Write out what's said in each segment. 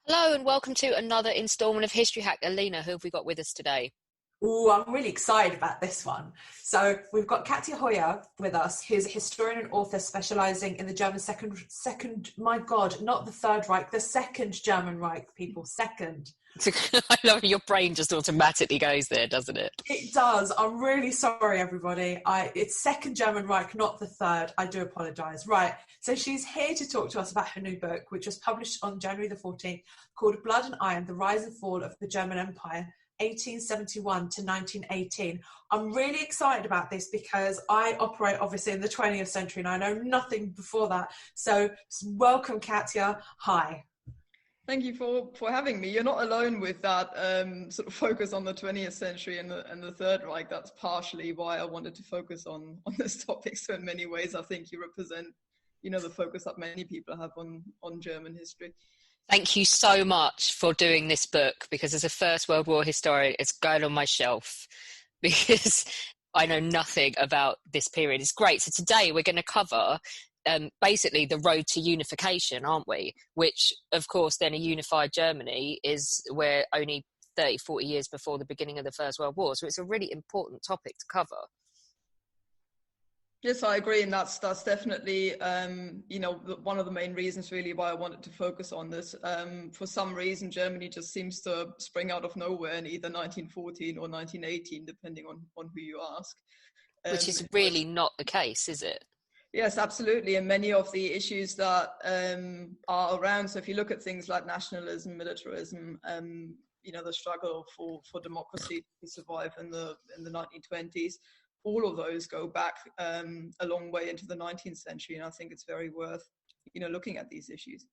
Hello and welcome to another instalment of History Hack. Alina, who have we got with us today? Oh, I'm really excited about this one. So we've got Katja Hoyer with us, who's a historian and author specialising in the German my God, not the Third Reich, the Second German Reich, people, second. I love your brain just automatically goes there, doesn't it? It does. I'm really sorry, everybody. It's Second German Reich, not the Third. I do apologise. Right. So she's here to talk to us about her new book, which was published on January the 14th, called Blood and Iron, The Rise and Fall of the German Empire, 1871 to 1918. I'm really excited about this because I operate obviously in the 20th century and I know nothing before that. So welcome, Katja. Hi. Thank you for having me. You're not alone with that sort of focus on the 20th century and the Third Reich. That's partially why I wanted to focus on this topic. So in many ways, I think you represent, the focus that many people have on German history. Thank you so much for doing this book, because as a First World War historian, it's going on my shelf because I know nothing about this period. It's great. So today we're going to cover basically the road to unification, aren't we? Which, of course, then a unified Germany is where only 30, 40 years before the beginning of the First World War. So it's a really important topic to cover. Yes, I agree. And that's definitely, one of the main reasons really why I wanted to focus on this. For some reason, Germany just seems to spring out of nowhere in either 1914 or 1918, depending on who you ask. Which is really not the case, is it? Yes, absolutely. And many of the issues that are around, so if you look at things like nationalism, militarism, the struggle for democracy to survive in the 1920s, all of those go back a long way into the 19th century. And I think it's very worth, looking at these issues.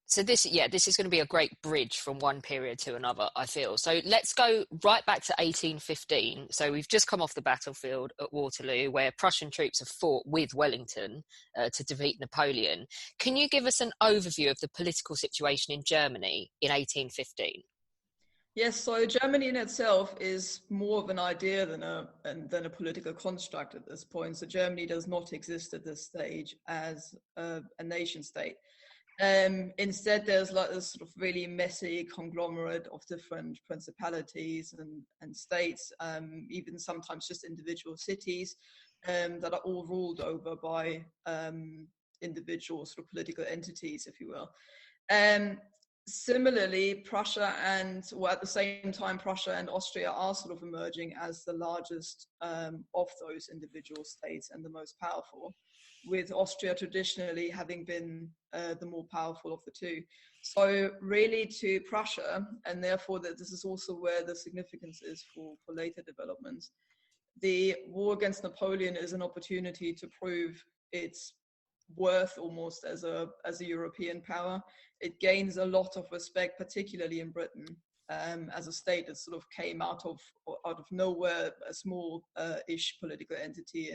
So this is going to be a great bridge from one period to another, I feel. So let's go right back to 1815. So we've just come off the battlefield at Waterloo, where Prussian troops have fought with Wellington to defeat Napoleon. Can you give us an overview of the political situation in Germany in 1815? Yes, so Germany in itself is more of an idea than a political construct at this point. So Germany does not exist at this stage as a nation state. Instead, there's like this sort of really messy conglomerate of different principalities and states, even sometimes just individual cities that are all ruled over by individual sort of political entities, if you will. Similarly, Prussia at the same time, Prussia and Austria are sort of emerging as the largest of those individual states and the most powerful, with Austria traditionally having been the more powerful of the two. So really to Prussia, and therefore that this is also where the significance is for later developments, the war against Napoleon is an opportunity to prove its worth almost as a European power. It gains a lot of respect, particularly in Britain, as a state that sort of came out of nowhere, a small-ish political entity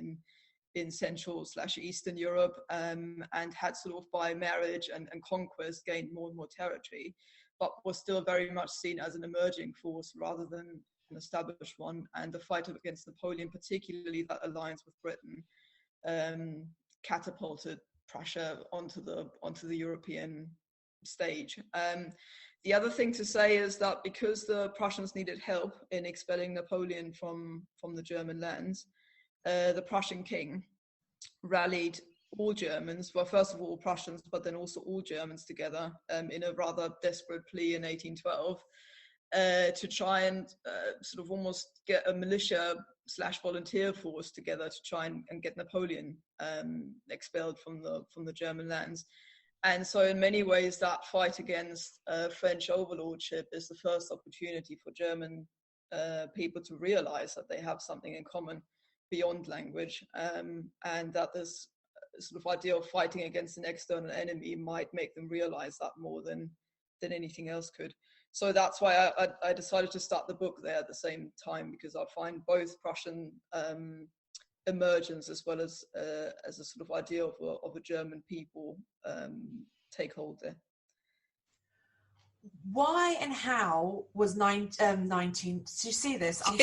in Central/Eastern Europe, and had sort of by marriage and conquest gained more and more territory, but was still very much seen as an emerging force rather than an established one. And the fight against Napoleon, particularly that alliance with Britain, catapulted Prussia onto the European stage. The other thing to say is that because the Prussians needed help in expelling Napoleon from the German lands, the Prussian king rallied all Germans, well, first of all Prussians, but then also all Germans together in a rather desperate plea in 1812 to try and sort of almost get a militia/volunteer force together to try and get Napoleon expelled from the German lands. And so in many ways, that fight against French overlordship is the first opportunity for German people to realize that they have something in common beyond language, and that this sort of idea of fighting against an external enemy might make them realize that more than anything else could. So that's why I decided to start the book there at the same time, because I find both Prussian emergence as well as a sort of idea of a German people take hold there. Why and how was 19? Do you see this? I'm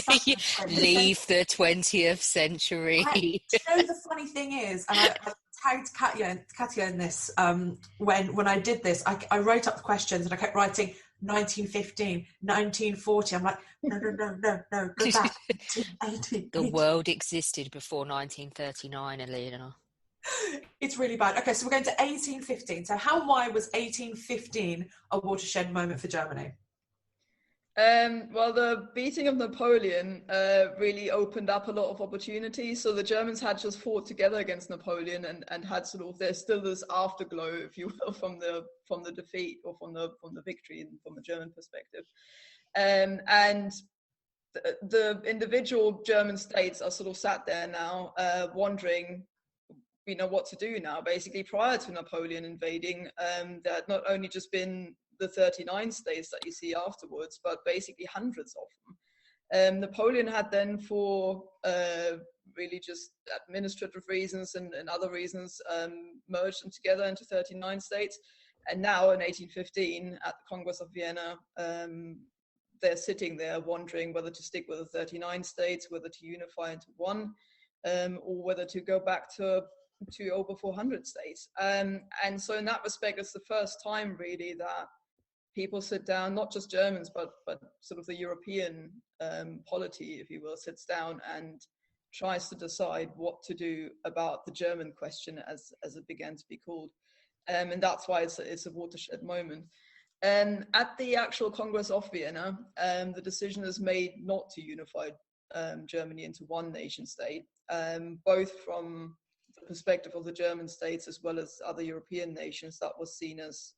Leave the 20th century. The funny thing is, and I tagged Katja in this when I did this. I wrote up the questions and I kept writing 1915, 1940. I'm like, no, go back. 18, The world existed before 1939, Elena. It's really bad. Okay, so we're going to 1815. So how and why was 1815 a watershed moment for Germany? Well, the beating of Napoleon really opened up a lot of opportunities. So the Germans had just fought together against Napoleon and had sort of, there's still this afterglow, if you will, from the defeat or from the victory from a German perspective. And the individual German states are sort of sat there now wondering, what to do now. Basically, prior to Napoleon invading, there had not only just been the 39 states that you see afterwards, but basically hundreds of them. Napoleon had then, for really just administrative reasons and other reasons, merged them together into 39 states. And now in 1815, at the Congress of Vienna, they're sitting there wondering whether to stick with the 39 states, whether to unify into one, or whether to go back to over 400 states. And so in that respect, it's the first time really that people sit down, not just Germans, but sort of the European polity, if you will, sits down and tries to decide what to do about the German question, as it began to be called. And that's why it's a watershed moment. At the actual Congress of Vienna, the decision is made not to unify Germany into one nation state, both from the perspective of the German states as well as other European nations. That was seen as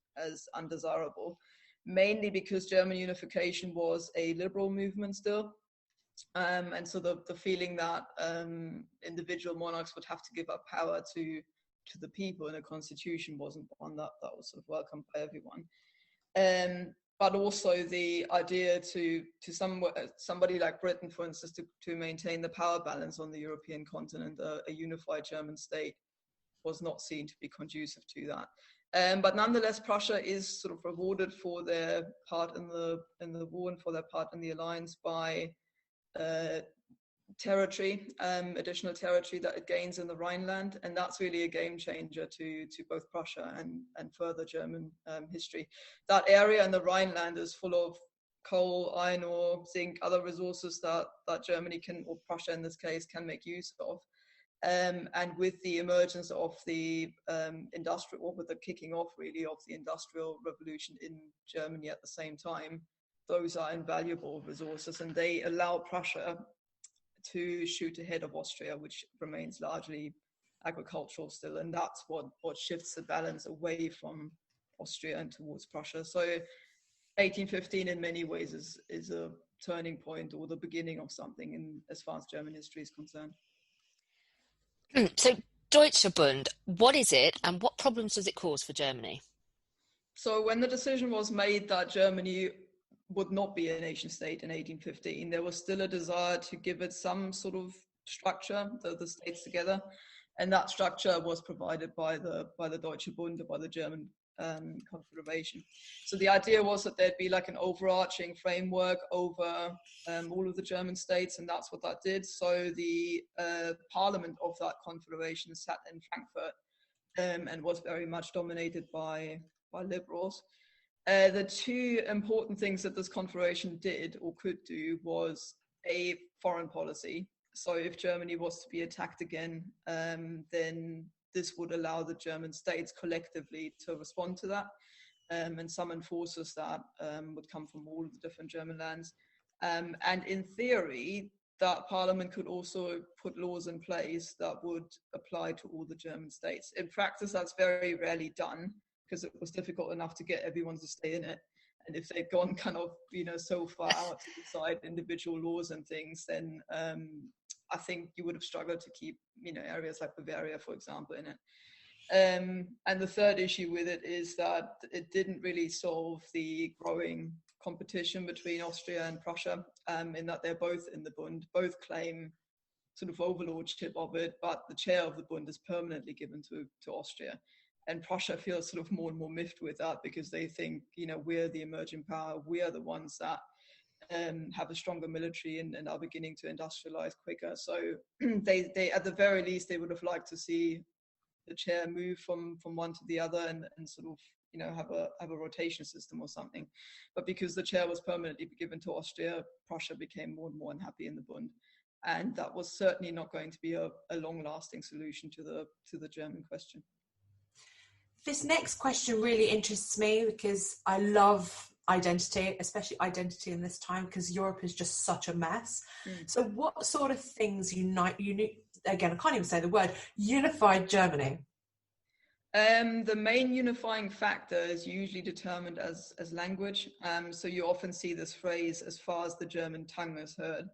undesirable, mainly because German unification was a liberal movement still. And so the feeling that individual monarchs would have to give up power to the people in a constitution wasn't one that was sort of welcomed by everyone. But also the idea to somebody like Britain, for instance, to maintain the power balance on the European continent, a unified German state was not seen to be conducive to that. But nonetheless, Prussia is sort of rewarded for their part in the war and for their part in the alliance by additional territory that it gains in the Rhineland, and that's really a game changer to both Prussia and further German history. That area in the Rhineland is full of coal, iron ore, zinc, other resources that Germany can, or Prussia in this case, can make use of. And with the emergence of the with the kicking off really of the Industrial Revolution in Germany at the same time, those are invaluable resources, and they allow Prussia to shoot ahead of Austria, which remains largely agricultural still, and that's what shifts the balance away from Austria and towards Prussia. So 1815 in many ways is a turning point or the beginning of something as far as German history is concerned. So Deutsche Bund, what is it and what problems does it cause for Germany? So when the decision was made that Germany would not be a nation state in 1815, there was still a desire to give it some sort of structure, the states together, and that structure was provided by the Deutsche Bund, by the German Confederation. So the idea was that there'd be like an overarching framework over all of the German states, and that's what that did. So the parliament of that confederation sat in Frankfurt and was very much dominated by liberals. The two important things that this confederation did or could do was a foreign policy. So if Germany was to be attacked again, then this would allow the German states collectively to respond to that and summon forces that would come from all of the different German lands. And in theory, that parliament could also put laws in place that would apply to all the German states. In practice, that's very rarely done, because it was difficult enough to get everyone to stay in it. And if they'd gone kind of, so far out to decide individual laws and things, then I think you would have struggled to keep, areas like Bavaria, for example, in it. And the third issue with it is that it didn't really solve the growing competition between Austria and Prussia, in that they're both in the Bund, both claim sort of overlordship of it, but the chair of the Bund is permanently given to Austria. And Prussia feels sort of more and more miffed with that, because they think, we're the emerging power, we are the ones that have a stronger military and are beginning to industrialize quicker. So they at the very least, they would have liked to see chair move from one to the other and sort of, you know, have a rotation system or something. But because the chair was permanently given to Austria, Prussia became more and more unhappy in the Bund. And that was certainly not going to be a long-lasting solution to the German question. This next question really interests me because I love identity, especially identity in this time, because Europe is just such a mess. So what sort of things again, I can't even say the word, unified Germany? The main unifying factor is usually determined as language. So you often see this phrase, as far as the German tongue is heard.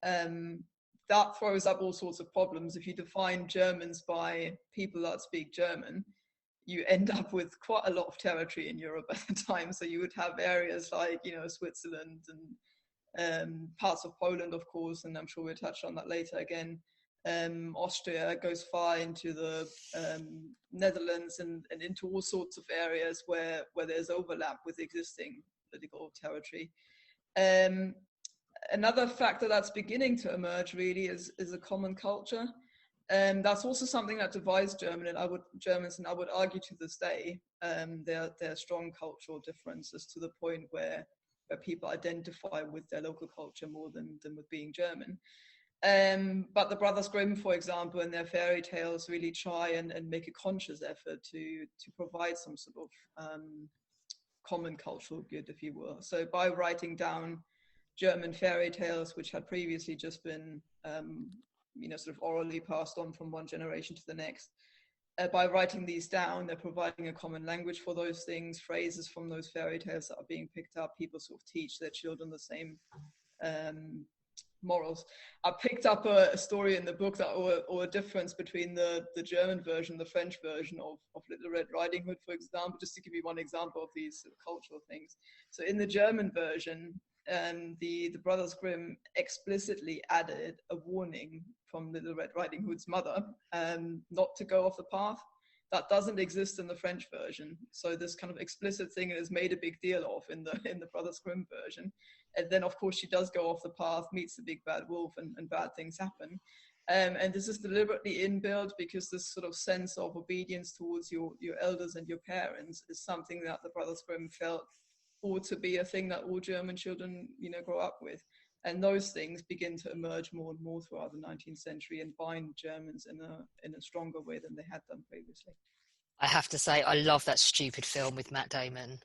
That throws up all sorts of problems. If you define Germans by people that speak German, you end up with quite a lot of territory in Europe at the time. So you would have areas like, you know, Switzerland and parts of Poland, of course, and I'm sure we'll touch on that later again. Austria goes far into the Netherlands and into all sorts of areas where there's overlap with existing political territory. Another factor that's beginning to emerge really is a common culture. That's also something that divides Germans, and I would argue to this day, there are strong cultural differences to the point where people identify with their local culture more than with being German. But the Brothers Grimm, for example, in their fairy tales really try and make a conscious effort to provide some sort of common cultural good, if you will. So by writing down German fairy tales, which had previously just been sort of orally passed on from one generation to the next, by writing these down, they're providing a common language for those things, phrases from those fairy tales that are being picked up. People sort of teach their children the same morals. I picked up a story in the book that or a difference between the German version, the French version of Little Red Riding Hood, for example, just to give you one example of these sort of cultural things. So in the German version, the Brothers Grimm explicitly added a warning from Little Red Riding Hood's mother not to go off the path. That doesn't exist in the French version. So this kind of explicit thing is made a big deal of in the Brothers Grimm version. And then, of course, she does go off the path, meets the big bad wolf, and bad things happen. And this is deliberately inbuilt because this sort of sense of obedience towards your elders and your parents is something that the Brothers Grimm felt ought to be a thing that all German children, you know, grow up with. And those things begin to emerge more and more throughout the 19th century and bind Germans in a stronger way than they had done previously. I have to say, I love that stupid film with Matt Damon.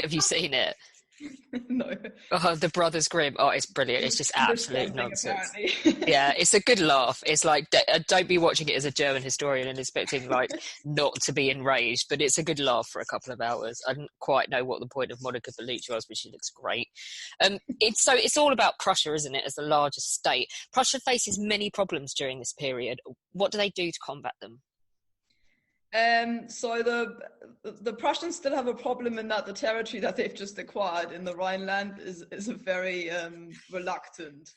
Have you seen it? No. Oh, the Brothers Grimm. Oh, it's brilliant. It's just absolute nonsense. Apparently. Yeah, it's a good laugh. It's like, don't be watching it as a German historian and expecting like not to be enraged, but it's a good laugh for a couple of hours. I didn't quite know what the point of Monica Bellucci was, but she looks great. It's all about Prussia, isn't it, as the largest state. Prussia faces many problems during this period. What do they do to combat them? So the Prussians still have a problem in that the territory that they've just acquired in the Rhineland is a very reluctant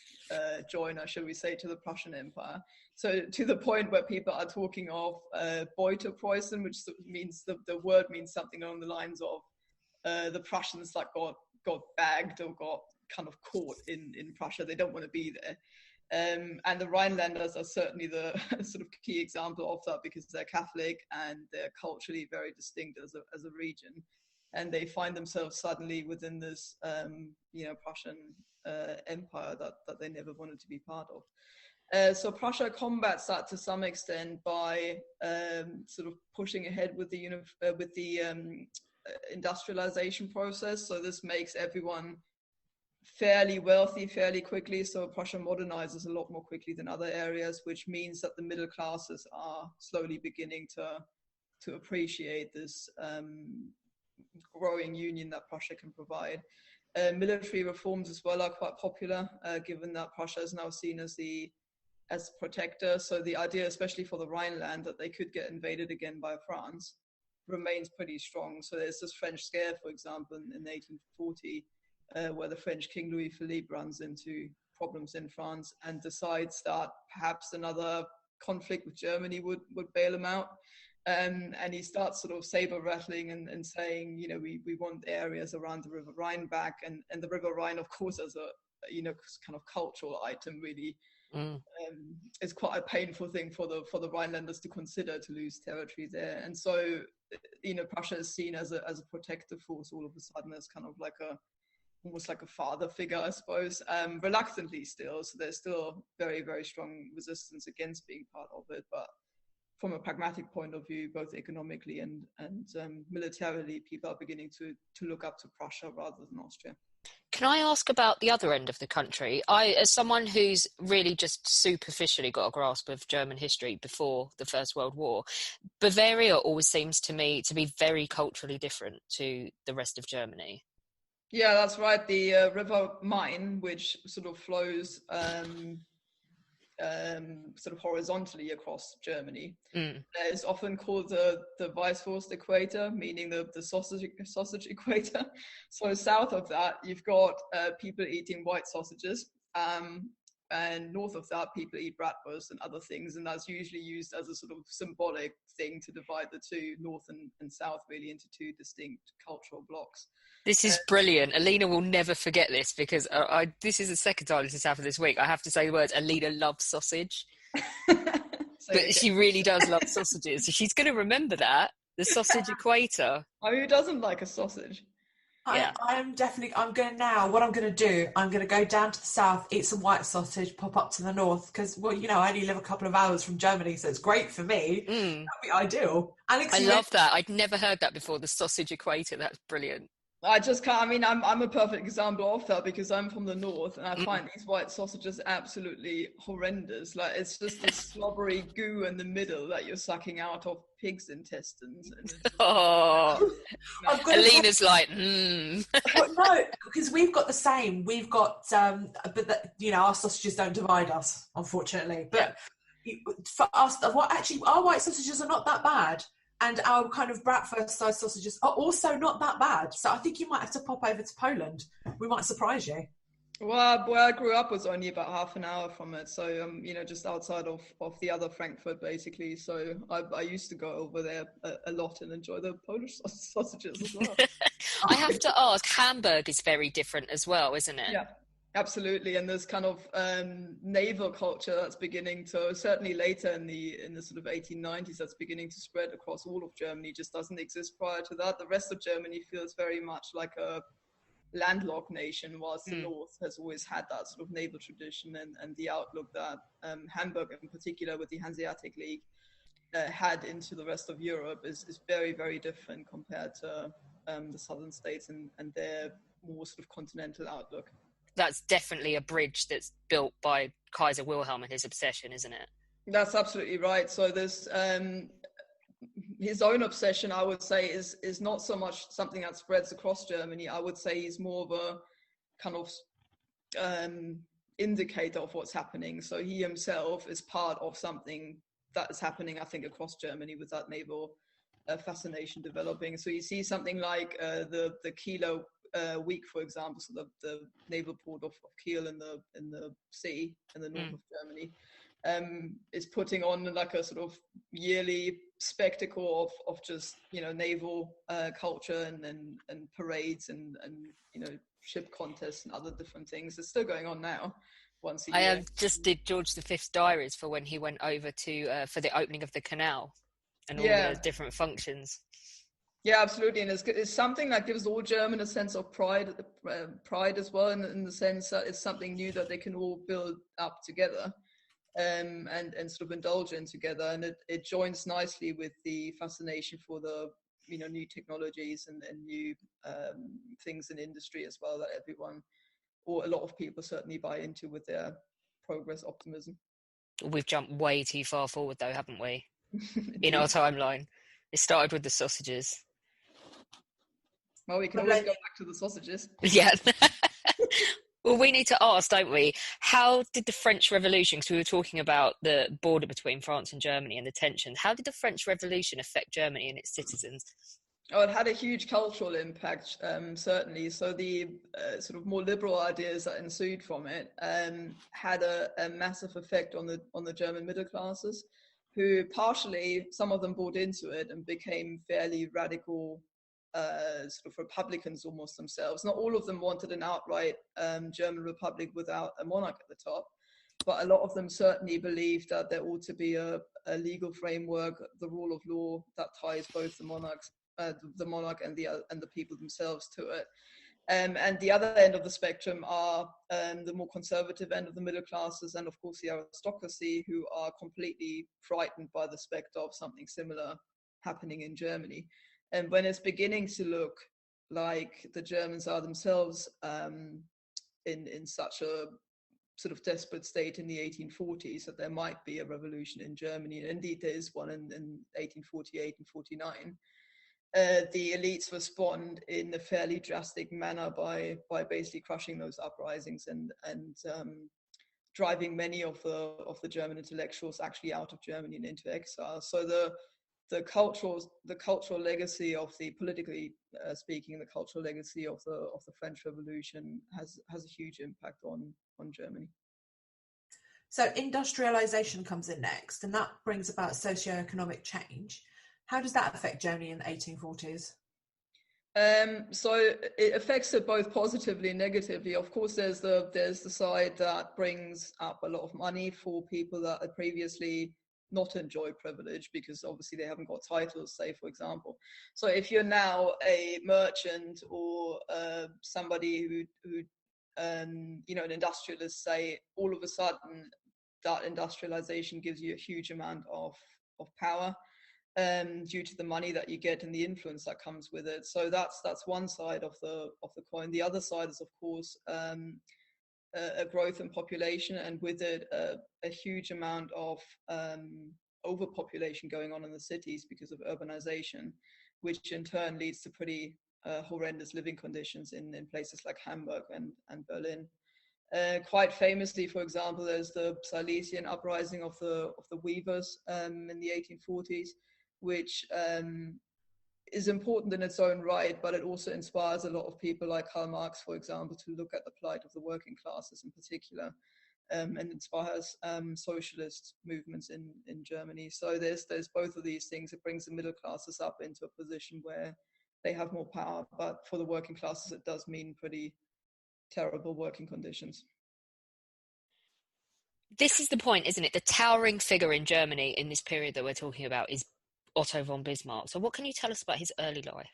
joiner, shall we say, to the Prussian Empire. So to the point where people are talking of Beutepreußen, which means the word means something along the lines of the Prussians that got bagged or got kind of caught in Prussia. They don't want to be there. And the Rhinelanders are certainly the sort of key example of that because they're Catholic and they're culturally very distinct as a region, and they find themselves suddenly within this Prussian empire that they never wanted to be part of. So Prussia combats that to some extent by sort of pushing ahead with the industrialization process. So this makes everyone fairly wealthy fairly quickly, so Prussia modernizes a lot more quickly than other areas, which means that the middle classes are slowly beginning to appreciate this growing union that Prussia can provide. Military reforms as well are quite popular, given that Prussia is now seen as protector. So the idea, especially for the Rhineland, that they could get invaded again by France remains pretty strong. So there's this French scare, for example, in 1840, where the French King Louis Philippe runs into problems in France and decides that perhaps another conflict with Germany would bail him out. And he starts sort of saber rattling and saying, you know, we want areas around the River Rhine back. And the River Rhine, of course, as a, kind of cultural item really It's quite a painful thing for the Rhinelanders to consider, to lose territory there. And so, Prussia is seen as a protective force all of a sudden, as kind of like almost like a father figure, I suppose, reluctantly still. So there's still very, very strong resistance against being part of it. But from a pragmatic point of view, both economically and militarily, people are beginning to look up to Prussia rather than Austria. Can I ask about the other end of the country? As someone who's really just superficially got a grasp of German history before the First World War, Bavaria always seems to me to be very culturally different to the rest of Germany. Yeah, that's right. The River Main, which sort of flows sort of horizontally across Germany, is often called the Weißwurst equator, meaning the sausage equator. So south of that, you've got people eating white sausages, and north of that, people eat bratwurst and other things, and that's usually used as a sort of symbolic thing to divide the two, north and south, really into two distinct cultural blocks. This is brilliant. Alina will never forget this, because this is the second time this has happened this week. I have to say the words, Alina loves sausage. But she really does love sausages. So she's going to remember that, the sausage equator. I mean, who doesn't like a sausage? Yeah. I'm going to go down to the south, eat some white sausage, pop up to the north, because, I only live a couple of hours from Germany, so it's great for me. That'd be ideal. Alex, I love that. I'd never heard that before, the sausage equator. That's brilliant. I just can't. I mean, I'm a perfect example of that, because I'm from the north, and I find these white sausages absolutely horrendous. Like, it's just this slobbery goo in the middle that you're sucking out of pig's intestines. Oh, Alina's like, Well, no, because we've got the same. We've got, our sausages don't divide us, unfortunately. But for us, our white sausages are not that bad. And our kind of bratwurst-sized sausages are also not that bad. So I think you might have to pop over to Poland. We might surprise you. Well, where I grew up was only about half an hour from it. So, just outside of the other Frankfurt, basically. So I used to go over there a lot and enjoy the Polish sausages as well. I have to ask, Hamburg is very different as well, isn't it? Yeah. Absolutely, and there's kind of naval culture that's beginning to, certainly later in the sort of 1890s, that's beginning to spread across all of Germany. Just doesn't exist prior to that. The rest of Germany feels very much like a landlocked nation, whilst the north has always had that sort of naval tradition and the outlook that Hamburg in particular, with the Hanseatic League, had into the rest of Europe is very, very different compared to the southern states and their more sort of continental outlook. That's definitely a bridge that's built by Kaiser Wilhelm and his obsession, isn't it? That's absolutely right. So there's his own obsession, I would say, is not so much something that spreads across Germany. I would say he's more of a kind of indicator of what's happening. So he himself is part of something that is happening, I think, across Germany with that naval fascination developing. So you see something like the Kieler week, for example, so the naval port of Kiel in the sea in the north of Germany, is putting on like a sort of yearly spectacle of just naval culture and parades and ship contests and other different things. It's still going on now. Once a year. I just did George V's diaries for when he went over to for the opening of the canal and all the different functions. Yeah, absolutely, and it's something that gives all German a sense of pride as well, in the sense that it's something new that they can all build up together, and sort of indulge in together, and it joins nicely with the fascination for the new technologies and new things in industry as well, that everyone, or a lot of people, certainly buy into with their progress optimism. We've jumped way too far forward though, haven't we? In our timeline. It started with the sausages. Well, we can always go back to the sausages. Yeah. Well, we need to ask, don't we? How did the French Revolution, because we were talking about the border between France and Germany and the tension, how did the French Revolution affect Germany and its citizens? Oh, it had a huge cultural impact, certainly. So the sort of more liberal ideas that ensued from it had a massive effect on the German middle classes, who partially, some of them bought into it and became fairly radical sort of republicans almost themselves. Not all of them wanted an outright German republic without a monarch at the top. but a lot of them certainly believed that there ought to be a legal framework, the rule of law that ties both the monarch and the people themselves to it. And the other end of the spectrum are the more conservative end of the middle classes, and of course the aristocracy, who are completely frightened by the spectre of something similar happening in Germany. And when it's beginning to look like the Germans are themselves in such a sort of desperate state in the 1840s that there might be a revolution in Germany, and indeed there is one in 1848 and 49, the elites respond in a fairly drastic manner by basically crushing those uprisings and driving many of the German intellectuals actually out of Germany and into exile. So the cultural legacy of the, politically speaking, the cultural legacy of the French Revolution has a huge impact on Germany. So industrialization comes in next, and that brings about socio-economic change. How does that affect Germany in the 1840s? So it affects it both positively and negatively. Of course, there's the side that brings up a lot of money for people that had previously not enjoyed privilege, because obviously they haven't got titles, say, for example. So if you're now a merchant or somebody who an industrialist, say, all of a sudden that industrialization gives you a huge amount of power due to the money that you get and the influence that comes with it. So that's one side of the coin. The other side is, of course, a growth in population, and with it a huge amount of overpopulation going on in the cities because of urbanization, which in turn leads to pretty horrendous living conditions in places like Hamburg and Berlin. Quite famously, for example, there's the Silesian uprising of the weavers in the 1840s, which is important in its own right, but it also inspires a lot of people like Karl Marx, for example, to look at the plight of the working classes in particular, and inspires socialist movements in Germany. So there's both of these things. It brings the middle classes up into a position where they have more power, but for the working classes it does mean pretty terrible working conditions. This is the point, isn't it? The towering figure in Germany in this period that we're talking about is Otto von Bismarck. So what can you tell us about his early life?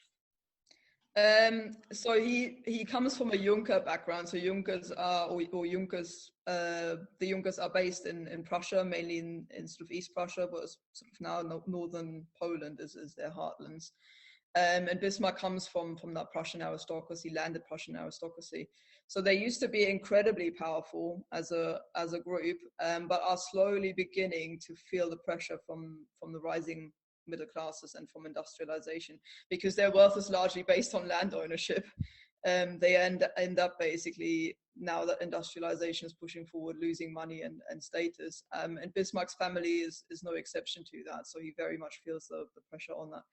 So he comes from a Junker background. So Junkers are, the Junkers are based in Prussia, mainly in sort of East Prussia, but sort of now northern Poland is their heartlands. And Bismarck comes from that Prussian aristocracy, landed Prussian aristocracy. So they used to be incredibly powerful as a group, but are slowly beginning to feel the pressure from the rising middle classes and from industrialization, because their wealth is largely based on land ownership. They end up basically, now that industrialization is pushing forward, losing money and status. And Bismarck's family is no exception to that. So he very much feels the pressure on that.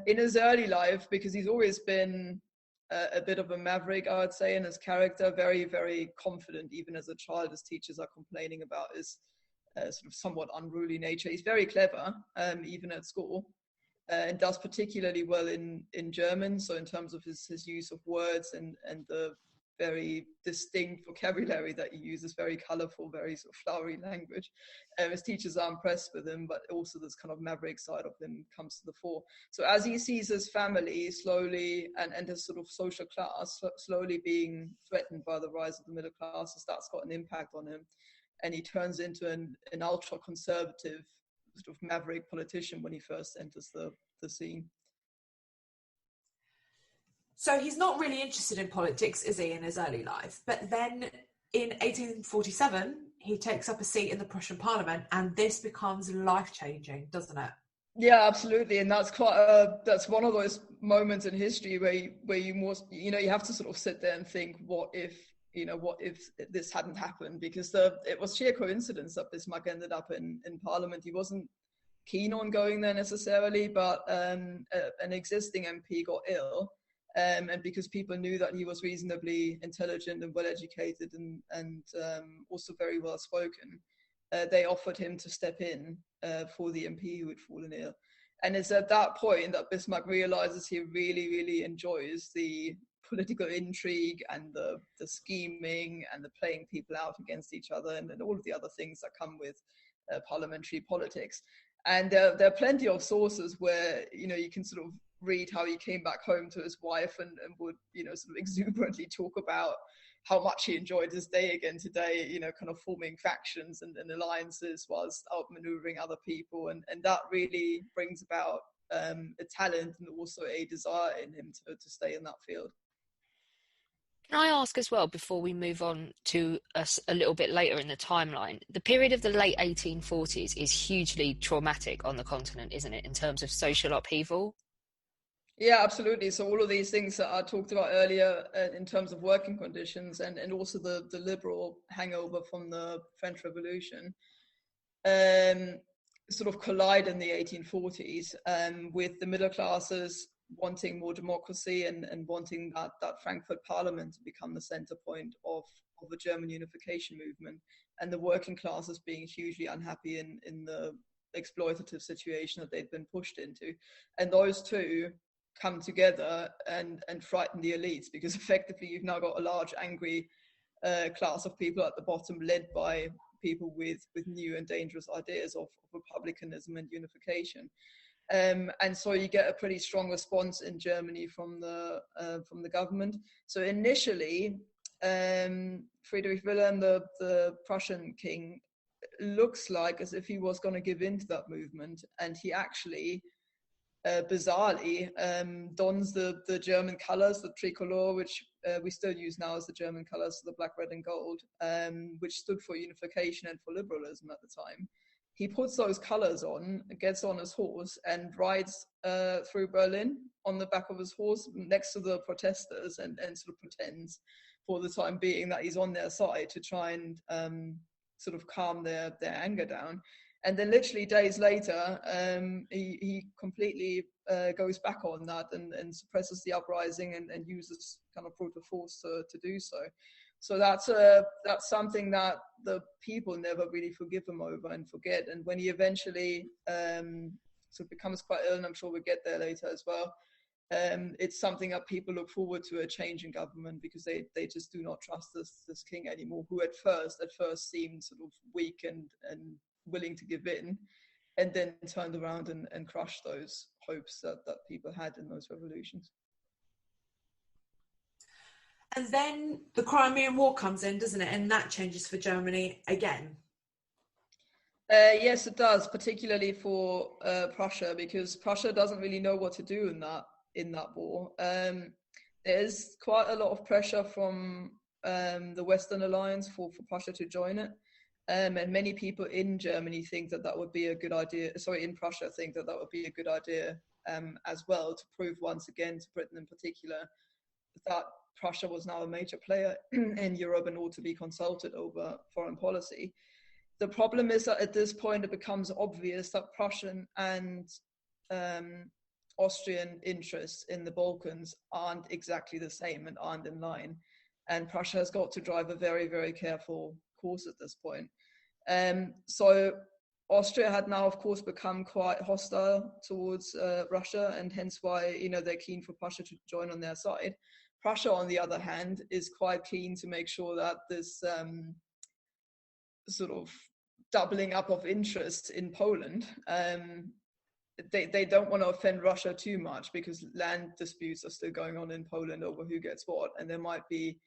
In his early life, because he's always been a bit of a maverick, I would say, in his character, very, very confident, even as a child, as teachers are complaining about his sort of somewhat unruly nature. He's very clever, even at school, and does particularly well in German. So in terms of his use of words and the very distinct vocabulary that he uses, very colorful, very sort of flowery language. His teachers are impressed with him, but also this kind of maverick side of him comes to the fore. So as he sees his family slowly and his sort of social class slowly being threatened by the rise of the middle classes, that's got an impact on him. And he turns into an ultra-conservative sort of maverick politician when he first enters the scene. So he's not really interested in politics, is he, in his early life? But then in 1847, he takes up a seat in the Prussian parliament, and this becomes life-changing, doesn't it? Yeah, absolutely. And that's that's one of those moments in history where you have to sort of sit there and think, what if this hadn't happened? Because it was sheer coincidence that Bismarck ended up in parliament. He wasn't keen on going there necessarily, but an existing MP got ill. And because people knew that he was reasonably intelligent and well-educated and also very well-spoken, they offered him to step in for the MP who had fallen ill. And it's at that point that Bismarck realizes he really, really enjoys the political intrigue and the scheming and the playing people out against each other and all of the other things that come with parliamentary politics. And there are plenty of sources where, you can sort of read how he came back home to his wife and would, sort of exuberantly talk about how much he enjoyed his day again today, kind of forming factions and alliances whilst outmaneuvering other people. And that really brings about a talent and also a desire in him to stay in that field. Can I ask as well, before we move on to us a little bit later in the timeline, the period of the late 1840s is hugely traumatic on the continent, isn't it, in terms of social upheaval? Yeah, absolutely. So all of these things that I talked about earlier in terms of working conditions and also the liberal hangover from the French Revolution sort of collide in the 1840s with the middle classes wanting more democracy and wanting that Frankfurt Parliament to become the center point of the German unification movement, and the working classes being hugely unhappy in the exploitative situation that they'd been pushed into. And those two come together and frighten the elites, because effectively you've now got a large angry class of people at the bottom, led by people with new and dangerous ideas of republicanism and unification. And so you get a pretty strong response in Germany from the government. So initially, Friedrich Wilhelm, the Prussian king, looks like as if he was going to give in to that movement, and he actually bizarrely dons the German colors, the tricolor, which we still use now as the German colors, the black, red and gold, which stood for unification and for liberalism at the time. He puts those colors on, gets on his horse and rides through Berlin on the back of his horse next to the protesters and sort of pretends for the time being that he's on their side to try and sort of calm their anger down. And then literally days later, he completely goes back on that and suppresses the uprising and uses kind of brutal force to do so. So that's something that the people never really forgive him over and forget. And when he eventually sort of becomes quite ill, and I'm sure we'll get there later as well, it's something that people look forward to, a change in government, because they just do not trust this king anymore, who at first seemed sort of weak and willing to give in, and then turned around and crushed those hopes that people had in those revolutions. And then the Crimean War comes in, doesn't it? And that changes for Germany again. Yes, it does, particularly for Prussia, because Prussia doesn't really know what to do in that war. There's quite a lot of pressure from the Western Alliance for Prussia to join it. And many people in Germany think that would be a good idea. Sorry, in Prussia think that would be a good idea as well, to prove once again to Britain in particular that Prussia was now a major player in Europe and ought to be consulted over foreign policy. The problem is that at this point it becomes obvious that Prussian and Austrian interests in the Balkans aren't exactly the same and aren't in line. And Prussia has got to drive a very, very careful course at this point. So Austria had now, of course, become quite hostile towards Russia, and hence why they're keen for Prussia to join on their side. Prussia, on the other hand, is quite keen to make sure that this sort of doubling up of interest in Poland, they don't want to offend Russia too much, because land disputes are still going on in Poland over who gets what, and there might be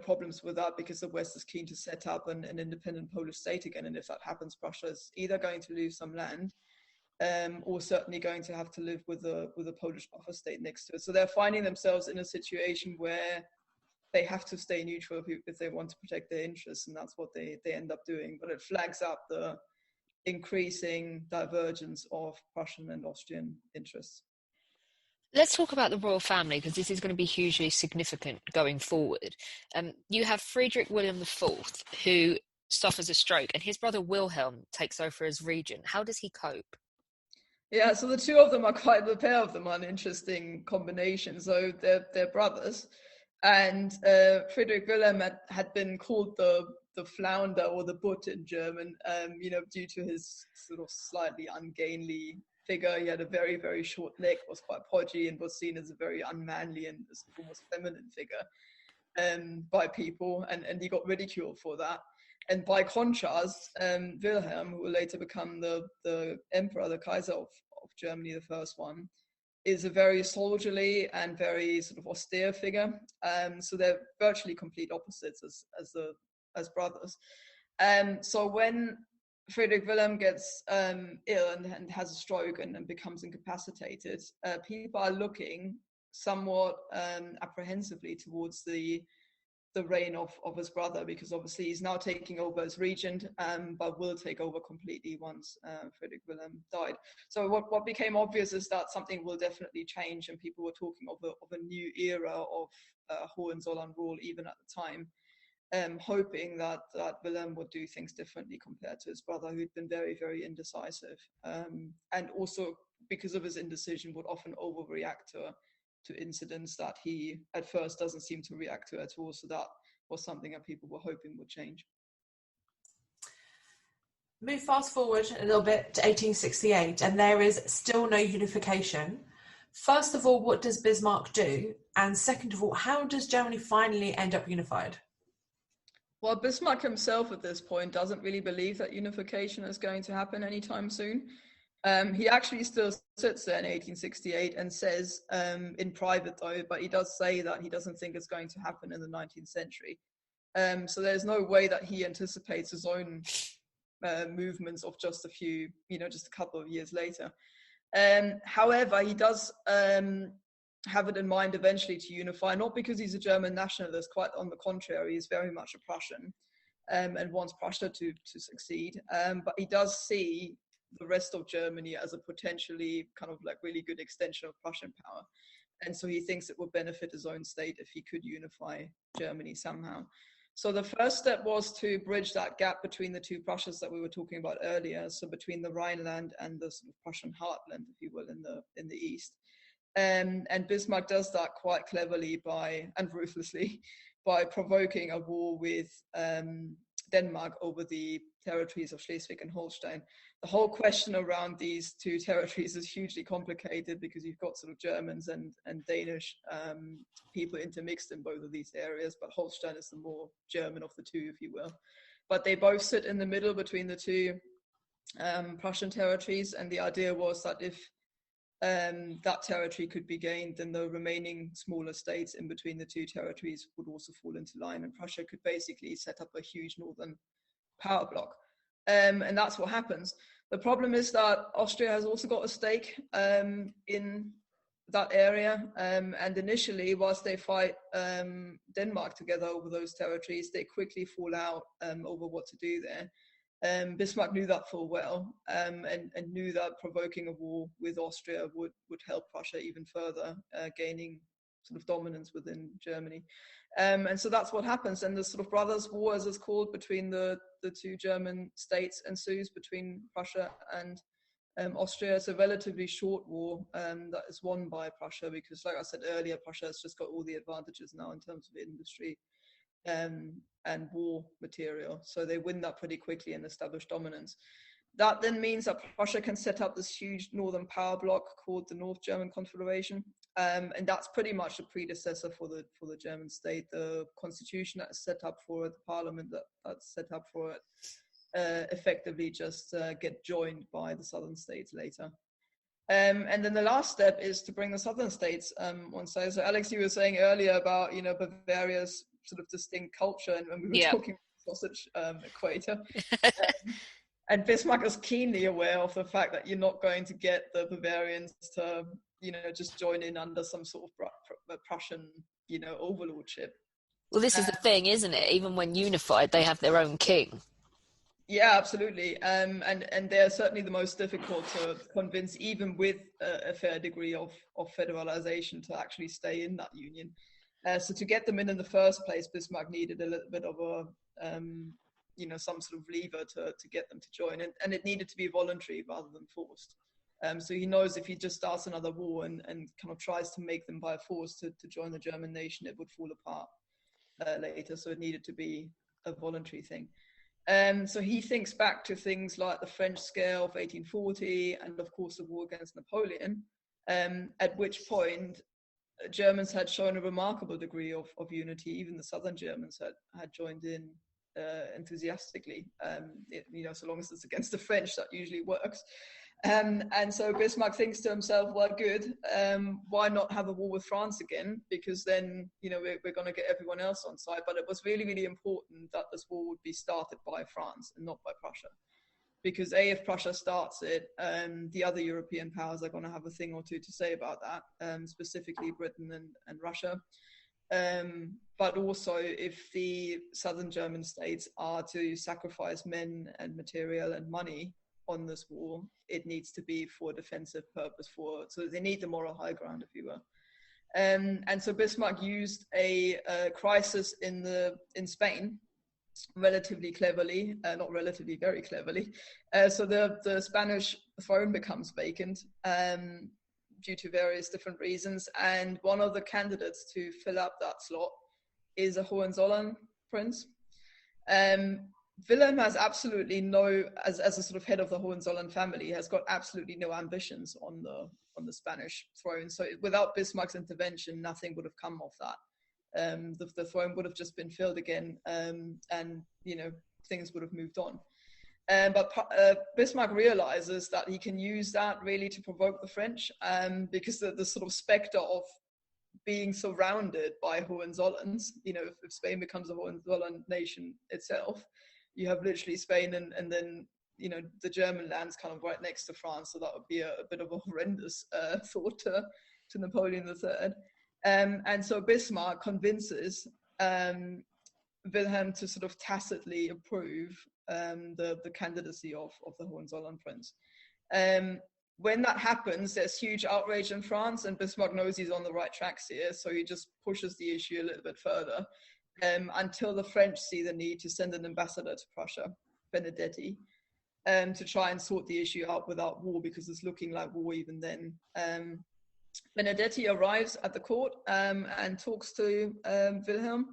problems with that, because the West is keen to set up an independent Polish state again, and if that happens, Prussia is either going to lose some land or certainly going to have to live with a Polish buffer state next to it. So they're finding themselves in a situation where they have to stay neutral if they want to protect their interests, and that's what they end up doing. But it flags up the increasing divergence of Prussian and Austrian interests. Let's talk about the royal family, because this is going to be hugely significant going forward. You have Friedrich Wilhelm IV, who suffers a stroke, and his brother Wilhelm takes over as regent. How does he cope? Yeah, so the two of them are the pair of them are an interesting combination. So they're brothers, and Friedrich Wilhelm had been called the flounder, or the Butt in German, due to his sort of slightly ungainly figure. He had a very, very short neck, was quite podgy, and was seen as a very unmanly and almost feminine figure by people, and he got ridiculed for that. And by contrast, Wilhelm, who will later become the emperor, the Kaiser of Germany, the first one, is a very soldierly and very sort of austere figure. So they're virtually complete opposites as brothers. So when Friedrich Wilhelm gets ill and has a stroke and becomes incapacitated, people are looking somewhat apprehensively towards the reign of his brother, because obviously he's now taking over as regent, but will take over completely once Friedrich Wilhelm died. So what became obvious is that something will definitely change, and people were talking of a new era of Hohenzollern rule even at the time, hoping that Wilhelm would do things differently compared to his brother, who'd been very, very indecisive, and also because of his indecision would often overreact to incidents that he at first doesn't seem to react to at all. So that was something that people were hoping would change. Move fast forward a little bit to 1868, and there is still no unification. First of all, what does Bismarck do? And second of all, how does Germany finally end up unified? Well, Bismarck himself at this point doesn't really believe that unification is going to happen anytime soon. He actually still sits there in 1868 and says, in private though, but he does say that he doesn't think it's going to happen in the 19th century. So there's no way that he anticipates his own movements of just a couple of years later. However, he does have it in mind eventually to unify, not because he's a German nationalist, quite on the contrary, he's very much a Prussian and wants Prussia to succeed. But he does see the rest of Germany as a potentially kind of like really good extension of Prussian power. And so he thinks it would benefit his own state if he could unify Germany somehow. So the first step was to bridge that gap between the two Prussias that we were talking about earlier, so between the Rhineland and the sort of Prussian heartland, if you will, in the east. And Bismarck does that quite cleverly and ruthlessly by provoking a war with Denmark over the territories of Schleswig and Holstein. The whole question around these two territories is hugely complicated because you've got sort of Germans and Danish people intermixed in both of these areas, but Holstein is the more German of the two, if you will. But they both sit in the middle between the two Prussian territories, and the idea was that if that territory could be gained, then the remaining smaller states in between the two territories would also fall into line, and Prussia could basically set up a huge northern power bloc. And that's what happens. The problem is that Austria has also got a stake in that area, and initially, whilst they fight Denmark together over those territories, they quickly fall out over what to do there. Bismarck knew that full well, and knew that provoking a war with Austria would help Prussia even further, gaining sort of dominance within Germany. And so that's what happens. And the sort of brothers' war, as it's called, between the two German states ensues between Prussia and Austria. It's a relatively short war that is won by Prussia because, like I said earlier, Prussia has just got all the advantages now in terms of industry and war material. So they win that pretty quickly and establish dominance. That then means that Prussia can set up this huge northern power bloc called the North German Confederation. And that's pretty much the predecessor for the German state. The constitution that's set up for it, the parliament that's set up for it, effectively just get joined by the southern states later. And then the last step is to bring the southern states on side. So Alex, you were saying earlier about, Bavaria's sort of distinct culture, and we were talking about the sausage equator. And Bismarck is keenly aware of the fact that you're not going to get the Bavarians to, just join in under some sort of Prussian, overlordship. Well, this is the thing, isn't it? Even when unified, they have their own king. Yeah, absolutely. And they're certainly the most difficult to convince, even with a fair degree of federalization, to actually stay in that union. So to get them in the first place, Bismarck needed a little bit of some sort of lever to get them to join. And it needed to be voluntary rather than forced. So he knows if he just starts another war and kind of tries to make them by force to join the German nation, it would fall apart later. So it needed to be a voluntary thing. So he thinks back to things like the French scare of 1840 and of course the war against Napoleon, at which point Germans had shown a remarkable degree of unity. Even the southern Germans had joined in enthusiastically, so long as it's against the French, that usually works. And so Bismarck thinks to himself, well, good, why not have a war with France again? Because then, we're going to get everyone else on side. But it was really, really important that this war would be started by France and not by Prussia. Because if Prussia starts it, the other European powers are going to have a thing or two to say about that, specifically Britain and Russia. But also, if the southern German states are to sacrifice men and material and money on this war, it needs to be for a defensive purpose, so they need the moral high ground, if you will. And so Bismarck used a crisis in Spain relatively cleverly, very cleverly. So the Spanish throne becomes vacant due to various different reasons, and one of the candidates to fill up that slot is a Hohenzollern prince. Wilhelm has absolutely as a sort of head of the Hohenzollern family, has got absolutely no ambitions on the Spanish throne. So without Bismarck's intervention, nothing would have come of that. The throne would have just been filled again, and things would have moved on. But Bismarck realizes that he can use that really to provoke the French, because the sort of specter of being surrounded by Hohenzollerns, if Spain becomes a Hohenzollern nation itself, you have literally Spain and then, the German lands kind of right next to France. So that would be a bit of a horrendous thought to Napoleon III. And so Bismarck convinces Wilhelm to sort of tacitly approve the candidacy of the Hohenzollern prince. When that happens, there's huge outrage in France, and Bismarck knows he's on the right tracks here, so he just pushes the issue a little bit further until the French see the need to send an ambassador to Prussia, Benedetti, to try and sort the issue out without war, because it's looking like war even then. Benedetti arrives at the court and talks to Wilhelm.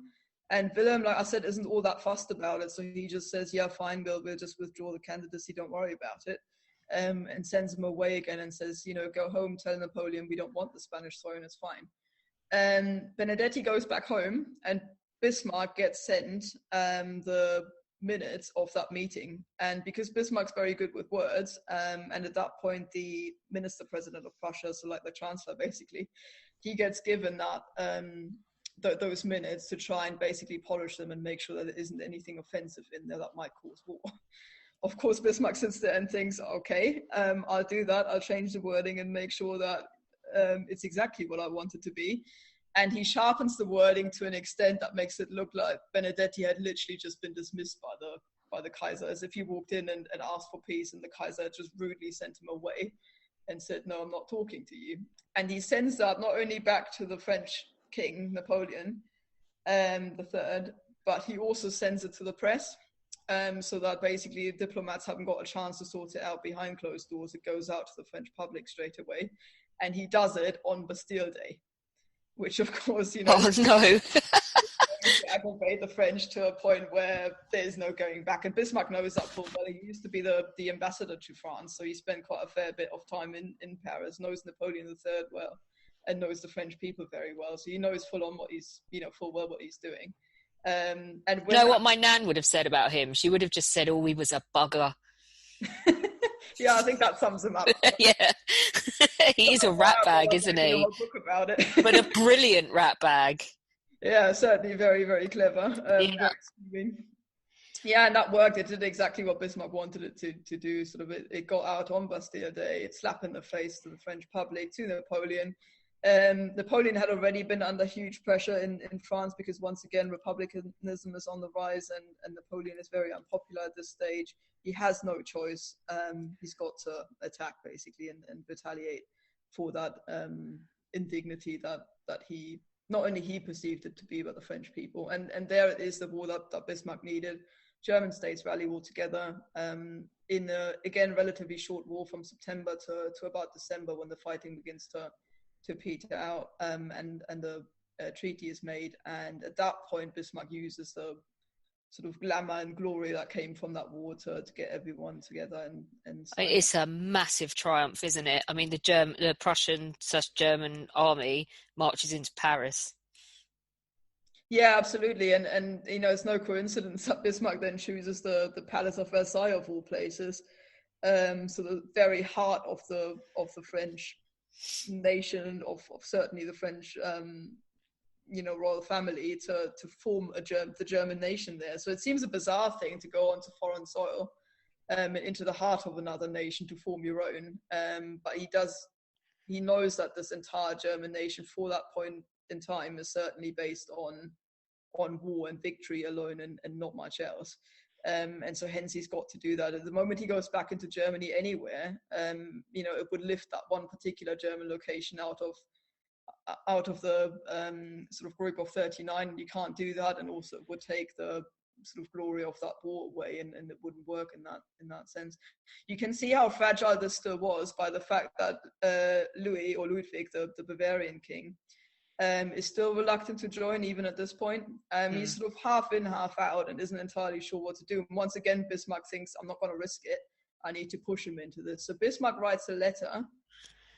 And Wilhelm, like I said, isn't all that fussed about it. So he just says, yeah, fine, we'll just withdraw the candidacy, don't worry about it. And sends him away again and says, go home, tell Napoleon we don't want the Spanish throne, it's fine. And Benedetti goes back home, and Bismarck gets sent the minutes of that meeting. And because Bismarck's very good with words, and at that point the minister president of Prussia, so like the chancellor basically, he gets given that those minutes to try and basically polish them and make sure that there isn't anything offensive in there that might cause war. Of course, Bismarck sits there and thinks, okay, I'll do that. I'll change the wording and make sure that it's exactly what I want it to be. And he sharpens the wording to an extent that makes it look like Benedetti had literally just been dismissed by the Kaiser, as if he walked in and asked for peace, and the Kaiser just rudely sent him away and said, no, I'm not talking to you. And he sends that not only back to the French king, Napoleon III, but he also sends it to the press, so that basically diplomats haven't got a chance to sort it out behind closed doors. It goes out to the French public straight away. And he does it on Bastille Day, which of course, oh no, aggravate the French to a point where there's no going back. And Bismarck knows that full well. He used to be the ambassador to France, so he spent quite a fair bit of time in Paris, knows Napoleon III well, and knows the French people very well. So he knows full well what he's doing. And what my nan would have said about him? She would have just said, oh, he was a bugger. Yeah, I think that sums him up. Yeah. He's a rat bag, isn't he? A book about it. But a brilliant rat bag. Yeah, certainly very, very clever. Yeah, and that worked. It did exactly what Bismarck wanted it to do. Sort of, it got out on Bastille Day. It slapped in the face to the French public, to Napoleon. Napoleon had already been under huge pressure in France, because once again republicanism is on the rise, and Napoleon is very unpopular at this stage. He has no choice. He's got to attack basically and retaliate for that indignity that he, not only he perceived it to be, but the French people. And there it is, the war that Bismarck needed. German states rally all together in a, again, relatively short war from September to about December, when the fighting begins to peter out, and the treaty is made. And at that point, Bismarck uses the sort of glamour and glory that came from that war to get everyone together and It's a massive triumph, isn't it? I mean, the Prussian/German army marches into Paris. Yeah, absolutely, and it's no coincidence that Bismarck then chooses the Palace of Versailles of all places, so the very heart of the French nation, of certainly the French royal family to form the German nation there. So it seems a bizarre thing to go onto foreign soil, into the heart of another nation to form your own. But he knows that this entire German nation for that point in time is certainly based on war and victory alone and not much else. And so hence he's got to do that. At the moment he goes back into Germany anywhere, it would lift that one particular German location out of the sort of group of 39, and you can't do that, and also it would take the sort of glory of that war away, and it wouldn't work in that sense. You can see how fragile this still was by the fact that Louis, or Ludwig, the Bavarian king, is still reluctant to join even at this point. He's sort of half in, half out, and isn't entirely sure what to do. And once again, Bismarck thinks, I'm not going to risk it. I need to push him into this. So Bismarck writes a letter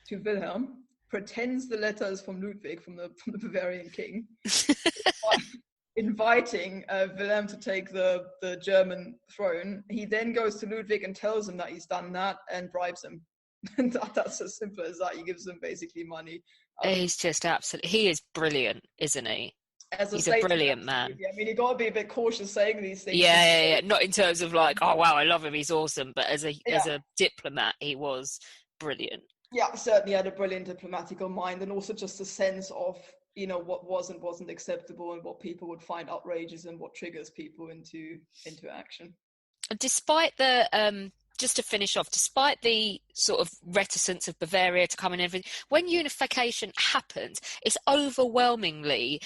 to Wilhelm, pretends the letter is from Ludwig, from the Bavarian king, inviting Wilhelm to take the German throne. He then goes to Ludwig and tells him that he's done that and bribes him. And that's as simple as that. He gives him basically money. He's just absolutely, he is brilliant, isn't he? He's a brilliant man. I mean, you got to be a bit cautious saying these things. Yeah. Not in terms of like, oh wow, I love him, he's awesome, but as a diplomat, he was brilliant. Yeah, certainly had a brilliant diplomatical mind, and also just a sense of, what was and wasn't acceptable, and what people would find outrageous, and what triggers people into action. Despite the just to finish off, despite the sort of reticence of Bavaria to come and everything, when unification happens, it's overwhelmingly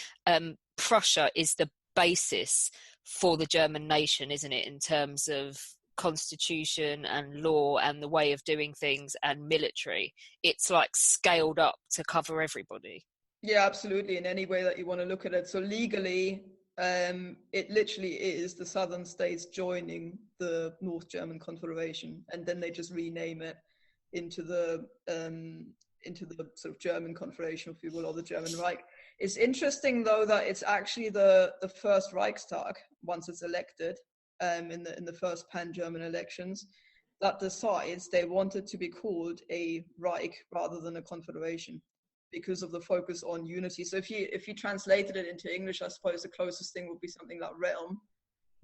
Prussia is the basis for the German nation, isn't it, in terms of constitution and law and the way of doing things and military. It's like scaled up to cover everybody. Yeah, absolutely, in any way that you want to look at it. So legally, it literally is the southern states joining the North German Confederation, and then they just rename it into the sort of German Confederation, if you will, or the German Reich. It's interesting though that it's actually the first Reichstag, once it's elected, in the first pan-German elections, that decides they wanted to be called a Reich rather than a confederation, because of the focus on unity. So if you translated it into English, I suppose the closest thing would be something like realm.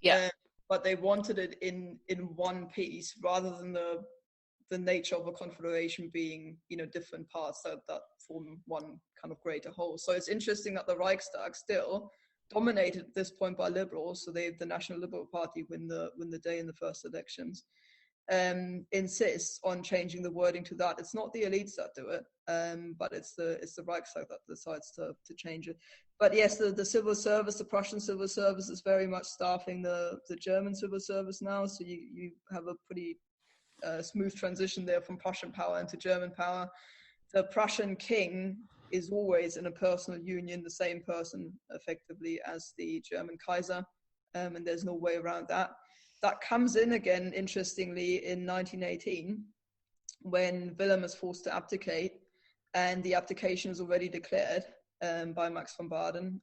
Yeah. But they wanted it in one piece, rather than the nature of a confederation being, different parts that form one kind of greater whole. So it's interesting that the Reichstag, still dominated at this point by liberals, so the National Liberal Party win the day in the first elections, insists on changing the wording to that. It's not the elites that do it, but it's the Reichstag that decides to change it. But yes, the civil service, the Prussian civil service, is very much staffing the German civil service now. So you have a pretty smooth transition there from Prussian power into German power. The Prussian king is always in a personal union, the same person effectively as the German Kaiser, and there's no way around that. That comes in again, interestingly, in 1918, when Wilhelm is forced to abdicate, and the abdication is already declared by Max von Baden.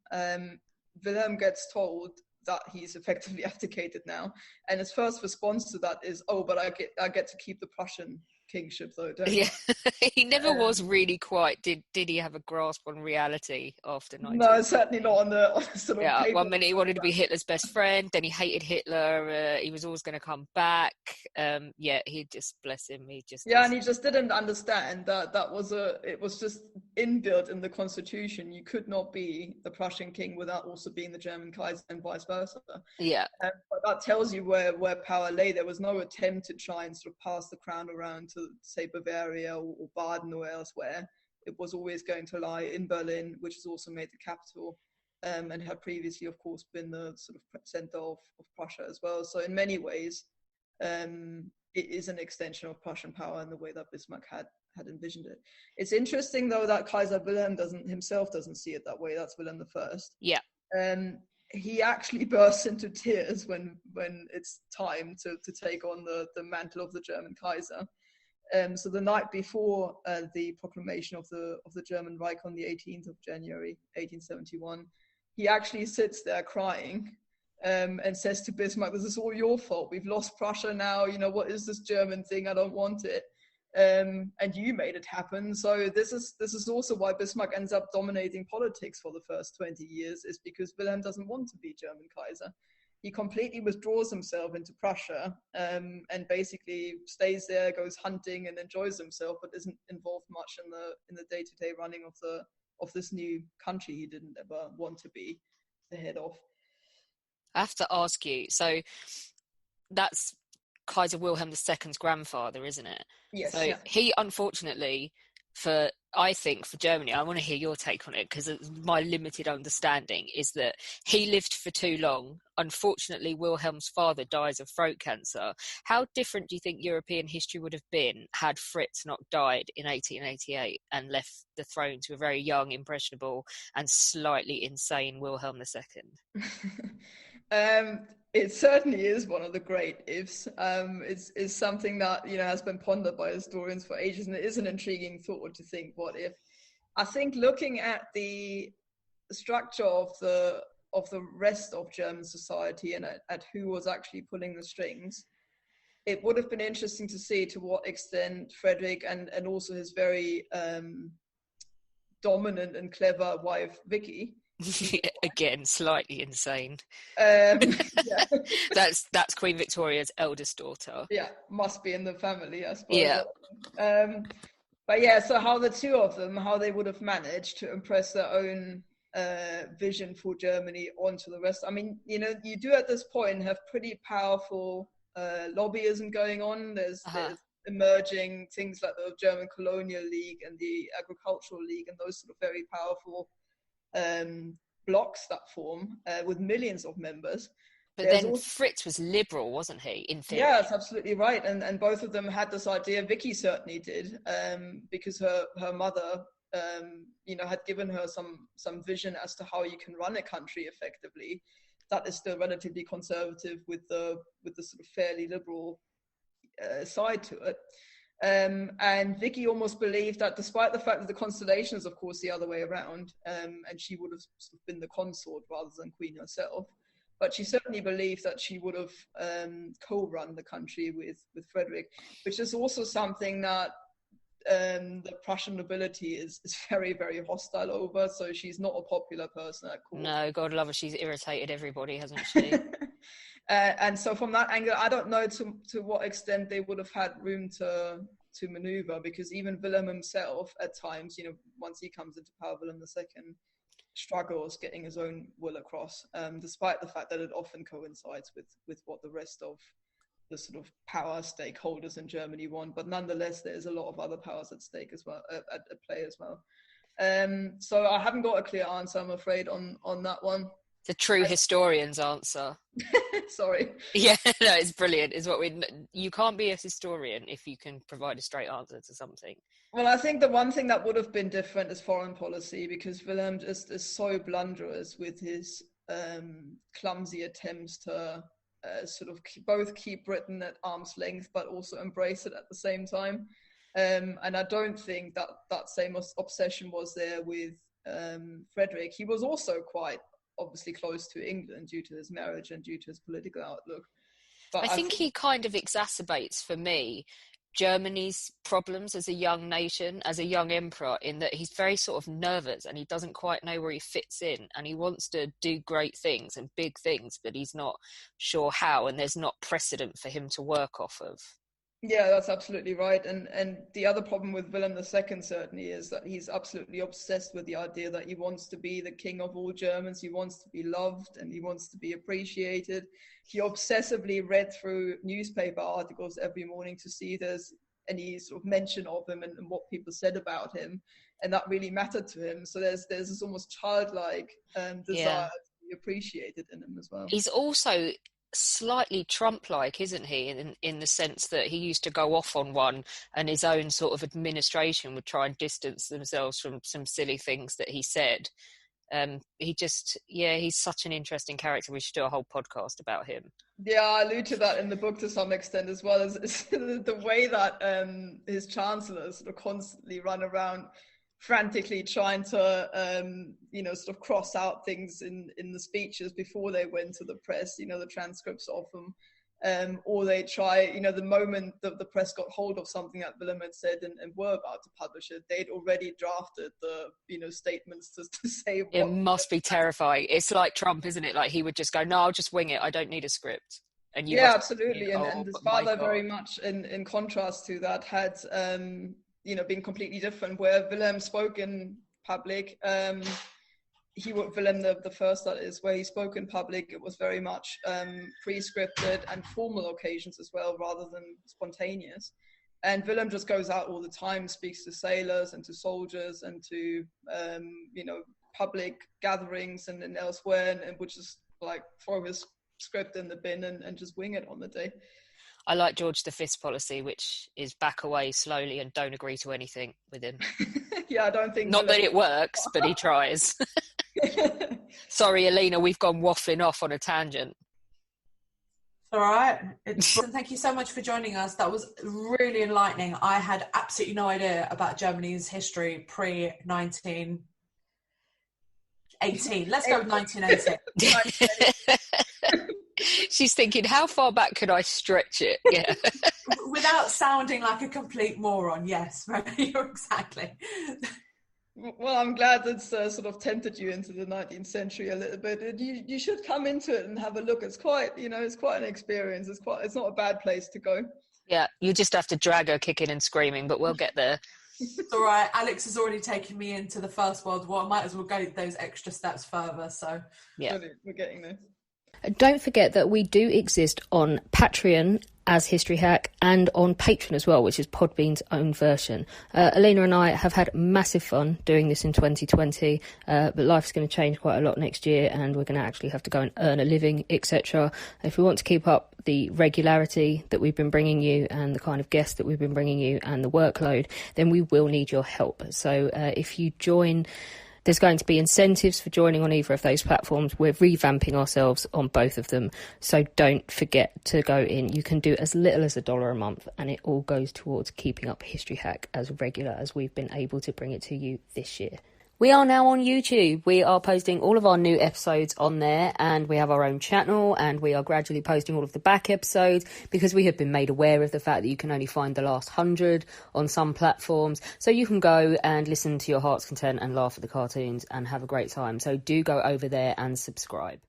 Wilhelm gets told that he's effectively abdicated now, and his first response to that is, "Oh, but I get to keep the Prussian kingship, though." Don't yeah, he never was really quite. Did he have a grasp on reality after 19? No, certainly not on the sort of. Yeah, 1 minute he wanted to be Hitler's best friend, then he hated Hitler. He was always going to come back. He just, bless him, he just. Yeah, and he just didn't understand that it was just inbuilt in the constitution. You could not be the Prussian king without also being the German Kaiser, and vice versa. Yeah. But that tells you where power lay. There was no attempt to try and sort of pass the crown around to, say, Bavaria or Baden or elsewhere. It was always going to lie in Berlin, which has also made the capital, and had previously, of course, been the sort of center of Prussia as well. So in many ways, it is an extension of Prussian power in the way that Bismarck had envisioned it. It's interesting, though, that Kaiser Wilhelm doesn't see it that way. That's Wilhelm I. Yeah. he actually bursts into tears when it's time to take on the mantle of the German Kaiser. So the night before the proclamation of the German Reich on the 18th of January 1871, he actually sits there crying and says to Bismarck, "This is all your fault. We've lost Prussia now. You know, what is this German thing? I don't want it. And you made it happen." So this is also why Bismarck ends up dominating politics for the first 20 years, is because Wilhelm doesn't want to be German Kaiser. He completely withdraws himself into Prussia and basically stays there, goes hunting and enjoys himself, but isn't involved much in the day-to-day running of this new country he didn't ever want to be the head of. I have to ask you, so that's Kaiser Wilhelm II's grandfather, isn't it? Yes. So yeah. he, unfortunately, I think for Germany, I want to hear your take on it, because my limited understanding is that he lived for too long. Unfortunately, Wilhelm's father dies of throat cancer. How different do you think European history would have been had Fritz not died in 1888 and left the throne to a very young, impressionable and slightly insane Wilhelm II? It certainly is one of the great ifs. It's something that, you know, has been pondered by historians for ages, and it is an intriguing thought to think, what if? I think looking at the structure of the rest of German society and at who was actually pulling the strings, it would have been interesting to see to what extent Frederick and also his very dominant and clever wife Vicky, again, slightly insane. Yeah. That's Queen Victoria's eldest daughter. Yeah, must be in the family, I suppose. Yeah. But yeah, so how the two of them, how they would have managed to impress their own vision for Germany onto the rest. I mean, you know, you do at this point have pretty powerful lobbyism going on. There's emerging things like the German Colonial League and the Agricultural League, and those sort of very powerful blocks that form with millions of members. But then also, Fritz was liberal, wasn't he, in theory? Yeah, that's absolutely right. And both of them had this idea. Vicky certainly did, because her mother, you know, had given her some vision as to how you can run a country effectively that is still relatively conservative with the sort of fairly liberal side to it. And Vicky almost believed that, despite the fact that the constellation is, of course, the other way around, and she would have sort of been the consort rather than queen herself, but she certainly believed that she would have co-run the country with Frederick, which is also something that the Prussian nobility is very, very hostile over. So she's not a popular person at court. No, God love her, she's irritated everybody, hasn't she? And so from that angle, I don't know to what extent they would have had room to maneuver, because even Wilhelm himself at times, you know, once he comes into power, Wilhelm II struggles getting his own will across, despite the fact that it often coincides with what the rest of the sort of power stakeholders in Germany want. But nonetheless, there's a lot of other powers at stake as well, at play as well. So I haven't got a clear answer, I'm afraid, on that one. The true historian's answer. Sorry. Yeah, no, it's brilliant. Is what you can't be a historian if you can provide a straight answer to something. Well, I think the one thing that would have been different is foreign policy, because Wilhelm is so blunderous with his clumsy attempts to sort of both keep Britain at arm's length, but also embrace it at the same time. And I don't think that same obsession was there with Frederick. He was also quite obviously close to England due to his marriage and due to his political outlook. But I think he kind of exacerbates, for me, Germany's problems as a young nation, as a young emperor, in that he's very sort of nervous and he doesn't quite know where he fits in, and he wants to do great things and big things, but he's not sure how, and there's not precedent for him to work off of. Yeah, that's absolutely right. And the other problem with Wilhelm II certainly is that he's absolutely obsessed with the idea that he wants to be the king of all Germans. He wants to be loved and he wants to be appreciated. He obsessively read through newspaper articles every morning to see if there's any sort of mention of him and what people said about him. And that really mattered to him. So there's this almost childlike desire to be appreciated in him as well. He's also slightly Trump-like, isn't he, in the sense that he used to go off on one, and his own sort of administration would try and distance themselves from some silly things that he said. He's such an interesting character. We should do a whole podcast about him. Yeah, I allude to that in the book to some extent as well, as the way that his chancellors sort of constantly run around frantically trying to, sort of cross out things in the speeches before they went to the press, the transcripts of them. Or they try, the moment that the press got hold of something that Wilhelm had said and were about to publish it, they'd already drafted the, statements to say what. It must be terrifying. It's like Trump, isn't it? Like he would just go, no, I'll just wing it. I don't need a script. And absolutely. And his father very much in contrast to that had, been completely different, where Wilhelm spoke in public. Wilhelm the First, that is, where he spoke in public, it was very much pre-scripted and formal occasions as well, rather than spontaneous. And Wilhelm just goes out all the time, speaks to sailors and to soldiers and to, public gatherings and elsewhere, and would just like throw his script in the bin and just wing it on the day. I like George V's policy, which is back away slowly and don't agree to anything with him. Yeah, I don't think... Not that it works, but he tries. Sorry, Alina, we've gone waffling off on a tangent. All right. Thank you so much for joining us. That was really enlightening. I had absolutely no idea about Germany's history pre-1918. Let's go with 1918. She's thinking, how far back could I stretch it? Yeah. Without sounding like a complete moron. Yes, exactly. Well, I'm glad it's sort of tempted you into the 19th century a little bit. You should come into it and have a look. It's quite, it's quite an experience. It's not a bad place to go. Yeah, you just have to drag her kicking and screaming, but we'll get there. It's all right. Alex has already taken me into the First World War. I might as well go those extra steps further. So yeah, we're getting there. Don't forget that we do exist on Patreon as History Hack and on Patreon as well, which is Podbean's own version. Alina and I have had massive fun doing this in 2020, but life's going to change quite a lot next year and we're going to actually have to go and earn a living, etc. If we want to keep up the regularity that we've been bringing you and the kind of guests that we've been bringing you and the workload, then we will need your help. So if you join... There's going to be incentives for joining on either of those platforms. We're revamping ourselves on both of them. So don't forget to go in. You can do as little as $1 a month and it all goes towards keeping up History Hack as regular as we've been able to bring it to you this year. We are now on YouTube. We are posting all of our new episodes on there and we have our own channel and we are gradually posting all of the back episodes because we have been made aware of the fact that you can only find the last 100 on some platforms. So you can go and listen to your heart's content and laugh at the cartoons and have a great time. So do go over there and subscribe.